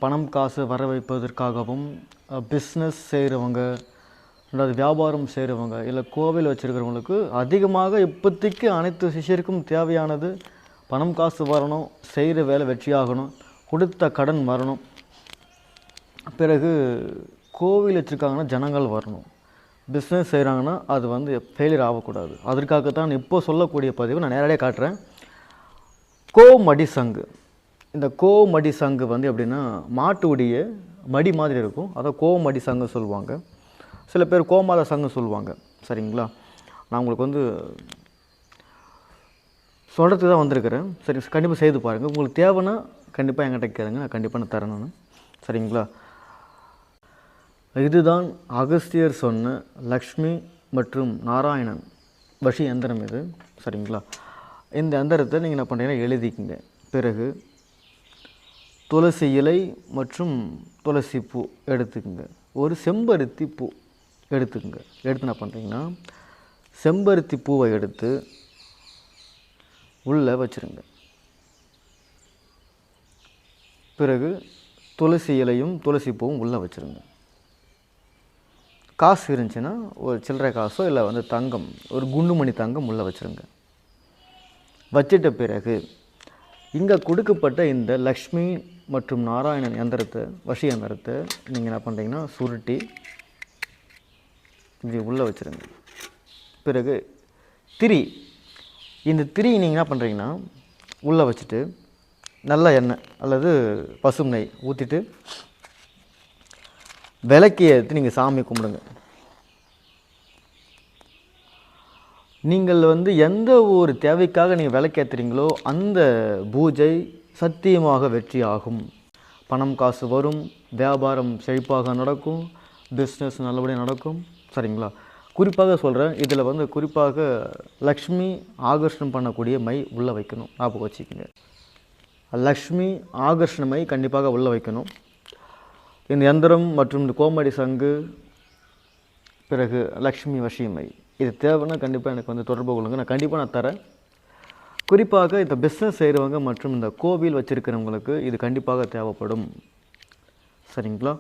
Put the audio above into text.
பணம் காசு வர வைப்பதற்காகவும் பிஸ்னஸ் செய்கிறவங்க, ரெண்டாவது வியாபாரம் செய்கிறவங்க, இல்லை கோவில் வச்சுருக்கிறவங்களுக்கு அதிகமாக இப்போதைக்கு அனைத்து சிஷ்யருக்கும் தேவையானது பணம் காசு வரணும், செய்கிற வேலை வெற்றியாகணும், கொடுத்த கடன் வரணும், பிறகு கோவில் வச்சுருக்காங்கன்னா ஜனங்கள் வரணும், பிஸ்னஸ் செய்கிறாங்கன்னா அது வந்து ஃபெயிலியர் ஆகக்கூடாது. அதற்காகத்தான் இப்போ சொல்லக்கூடிய பதிவு நான் நேரடியாக காட்டுறேன். கோமடி சங்கு. இந்த கோமடி சங்கு வந்து எப்படின்னா மாட்டுடைய மடி மாதிரி இருக்கும், அதை கோமடி சங்கு சொல்லுவாங்க. சில பேர் கோமாத சங்கு சொல்லுவாங்க. சரிங்களா? நான் உங்களுக்கு வந்து சொல்கிறதுக்கு தான் வந்திருக்கிறேன். சரி, கண்டிப்பாக செய்து பாருங்கள். உங்களுக்கு தேவைன்னா கண்டிப்பாக என்கிட்ட கேளுங்க, நான் கண்டிப்பாக நான் தரேன் நான். சரிங்களா? இதுதான் அகஸ்தியர் சொன்ன லக்ஷ்மி மற்றும் நாராயணன் வஷி எந்திரம் இது. சரிங்களா? இந்த எந்திரத்தை நீங்கள் என்ன பண்ணுறீங்கன்னா எழுதிக்குங்க. பிறகு துளசி இலை மற்றும் துளசி பூ எடுத்துக்கோங்க. ஒரு செம்பருத்தி பூ எடுத்துக்கோங்க. எடுத்து என்ன பண்ணுறீங்கன்னா செம்பருத்தி பூவை எடுத்து உள்ளே வச்சுருங்க. பிறகு துளசி இலையும் துளசி பூவும் உள்ளே வச்சுருங்க. காசு இருந்துச்சுன்னா ஒரு சில்லறை காசோ இல்லை வந்து தங்கம், ஒரு குண்டுமணி தங்கம் உள்ளே வச்சுருங்க. வச்சிட்ட பிறகு இங்கே கொடுக்கப்பட்ட இந்த லக்ஷ்மி மற்றும் நாராயணன் எந்திரத்தை, வஷி எந்திரத்தை நீங்கள் என்ன பண்ணுறீங்கன்னா சுருட்டி இப்படி உள்ளே வச்சுருங்க. பிறகு திரி, இந்த திரி நீங்கள் என்ன பண்ணுறீங்கன்னா உள்ளே வச்சுட்டு நல்ல எண்ணெய் அல்லது பசும் நெய் ஊற்றிட்டு விளக்கி ஏற்றி நீங்கள் சாமி கும்பிடுங்க. நீங்கள் வந்து எந்த ஒரு தேவைக்காக நீங்கள் விளக்கேற்றுறீங்களோ அந்த பூஜை சத்தியமாக வெற்றி ஆகும். பணம் காசு வரும், வியாபாரம் செழிப்பாக நடக்கும், பிஸ்னஸ் நல்லபடியாக நடக்கும். சரிங்களா? குறிப்பாக சொல்கிறேன், இதில் வந்து குறிப்பாக லக்ஷ்மி ஆகர்ஷணம் பண்ணக்கூடிய மை உள்ளே வைக்கணும். ஞாபகம் வச்சுக்கோங்க. லக்ஷ்மி ஆகர்ஷண மை கண்டிப்பாக உள்ளே வைக்கணும். இந்த எந்திரம் மற்றும் இந்த கோமடி சங்கு, பிறகு லக்ஷ்மி வஷி மை, இது தேவைன்னா கண்டிப்பாக எனக்கு வந்து தொடர்பு கொள்ளுங்க, நான் கண்டிப்பாக நான் தரேன். குறிப்பாக இந்த பிஸ்னஸ் செய்கிறவங்க மற்றும் இந்த கோவில் வச்சுருக்கிறவங்களுக்கு இது கண்டிப்பாக தேவைப்படும். சரிங்களா?